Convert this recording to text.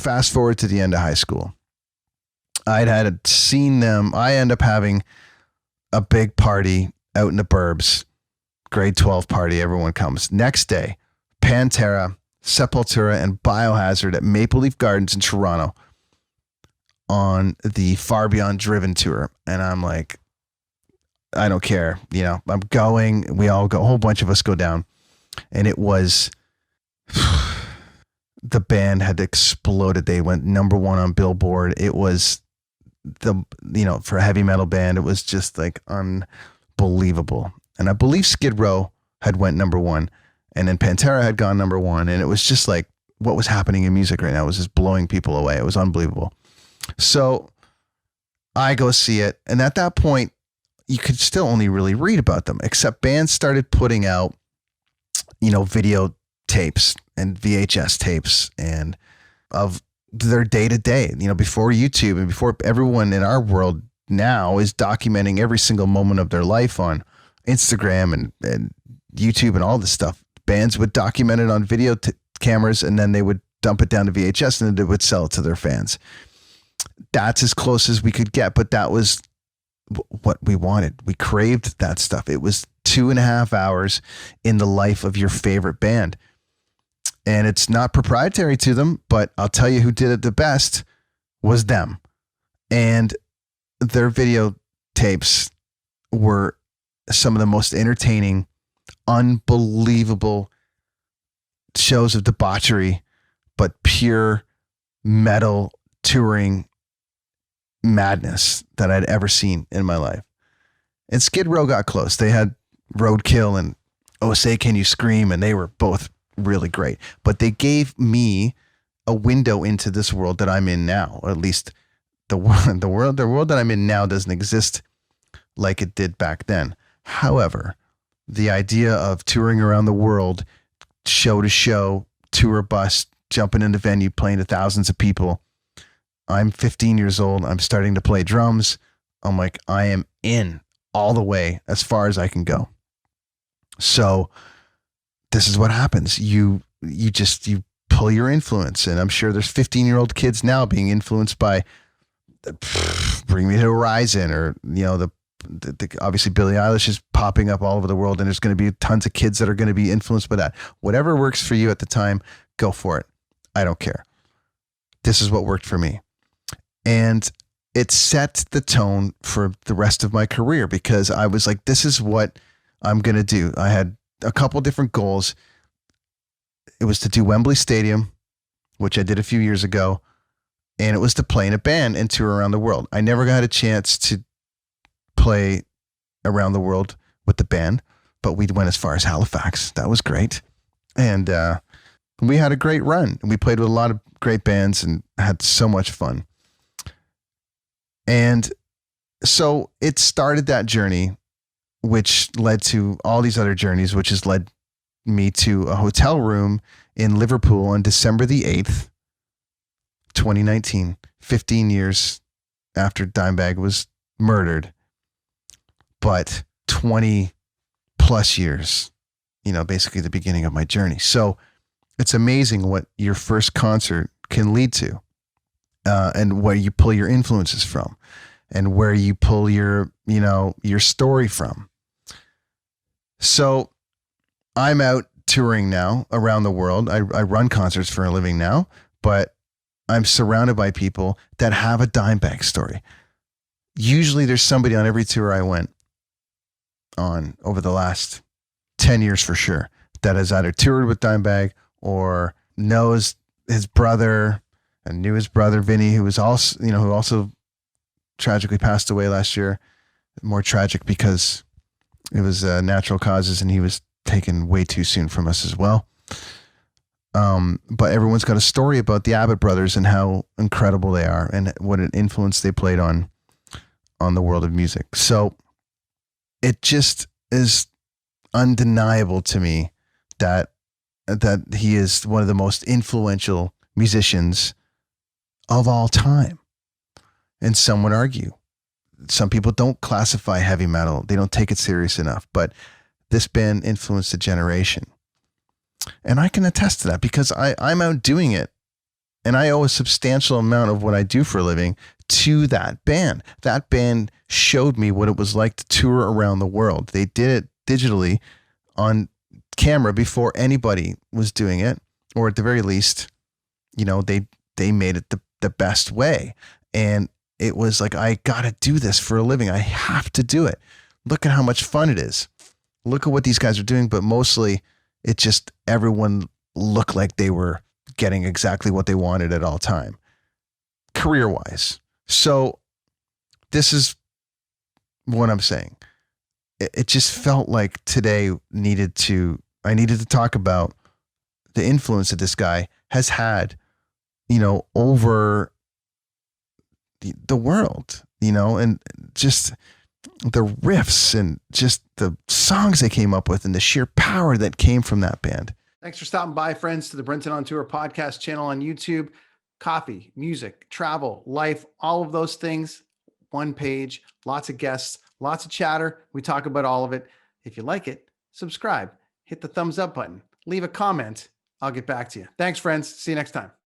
fast forward to the end of high school. I'd seen them. I end up having a big party out in the burbs, grade 12 party. Everyone comes. Next day, Pantera, Sepultura, and Biohazard at Maple Leaf Gardens in Toronto on the Far Beyond Driven tour. And I'm like, I don't care. I'm going. We all go. A whole bunch of us go down. And it was, the band had exploded. They went number one on Billboard. It was for a heavy metal band, it was just like unbelievable. And I believe Skid Row had went number one, and then Pantera had gone number one. And it was just like what was happening in music right now was just blowing people away. It was unbelievable. So I go see it. And at that point, you could still only really read about them, except bands started putting out, video tapes and VHS tapes and of their day to day, before YouTube and before everyone in our world now is documenting every single moment of their life on Instagram and YouTube and all this stuff. Bands would document it on video cameras, and then they would dump it down to VHS, and then they would sell it to their fans. That's as close as we could get, but that was what we wanted. We craved that stuff. It was 2.5 hours in the life of your favorite band. And it's not proprietary to them, but I'll tell you who did it the best was them. And their video tapes were some of the most entertaining, unbelievable shows of debauchery, but pure metal touring madness that I'd ever seen in my life. And Skid Row got close. They had Roadkill and Oh Say Can You Scream, and they were both really great. But they gave me a window into this world that I'm in now, or at least the world that I'm in now doesn't exist like it did back then. However, the idea of touring around the world, show to show, tour bus, jumping into venue, playing to thousands of people. I'm 15 years old. I'm starting to play drums. I'm like, I am in all the way as far as I can go. So this is what happens. You pull your influence, and I'm sure there's 15-year-old kids now being influenced by Bring Me to Horizon, or the obviously Billie Eilish is popping up all over the world, and there's going to be tons of kids that are going to be influenced by that. Whatever works for you at the time, go for it. I don't care. This is what worked for me. And it set the tone for the rest of my career, because I was like, this is what I'm going to do. I had a couple different goals. It was to do Wembley Stadium, which I did a few years ago, and it was to play in a band and tour around the world. I never got a chance to play around the world with the band, but we went as far as Halifax. That was great. And we had a great run. We played with a lot of great bands and had so much fun. And so it started that journey, which led to all these other journeys, which has led me to a hotel room in Liverpool on December the 8th, 2019, 15 years after Dimebag was murdered, but 20 plus years, basically the beginning of my journey. So it's amazing what your first concert can lead to, and where you pull your influences from, and where you pull your story from. So I'm out touring now around the world. I run concerts for a living now, but I'm surrounded by people that have a Dimebag story. Usually there's somebody on every tour I went on over the last 10 years for sure that has either toured with Dimebag or knows his brother and knew his brother Vinnie, who was also, who also tragically passed away last year. More tragic because it was natural causes, and he was taken way too soon from us as well. But everyone's got a story about the Abbott brothers and how incredible they are and what an influence they played on the world of music. So it just is undeniable to me that he is one of the most influential musicians of all time. And some would argue, some people don't classify heavy metal. They don't take it serious enough, but this band influenced a generation. And I can attest to that because I'm out doing it And I owe a substantial amount of what I do for a living to that band. That band showed me what it was like to tour around the world. They did it digitally on camera before anybody was doing it, or at the very least, you know, they made it the best way. And it was like, I got to do this for a living. I have to do it. Look at how much fun it is. Look at what these guys are doing. But mostly it just, everyone looked like they were getting exactly what they wanted at all time, career wise. So this is what I'm saying. It just felt like today I needed to talk about the influence that this guy has had, you know, over the world, you know, and just the riffs and just the songs they came up with and the sheer power that came from that band. Thanks for stopping by, friends, to the Brenton on Tour podcast channel on YouTube. Coffee, music, travel, life, all of those things. One page, lots of guests, lots of chatter. We talk about all of it. If you like it, subscribe, hit the thumbs up button, leave a comment. I'll get back to you. Thanks, friends. See you next time.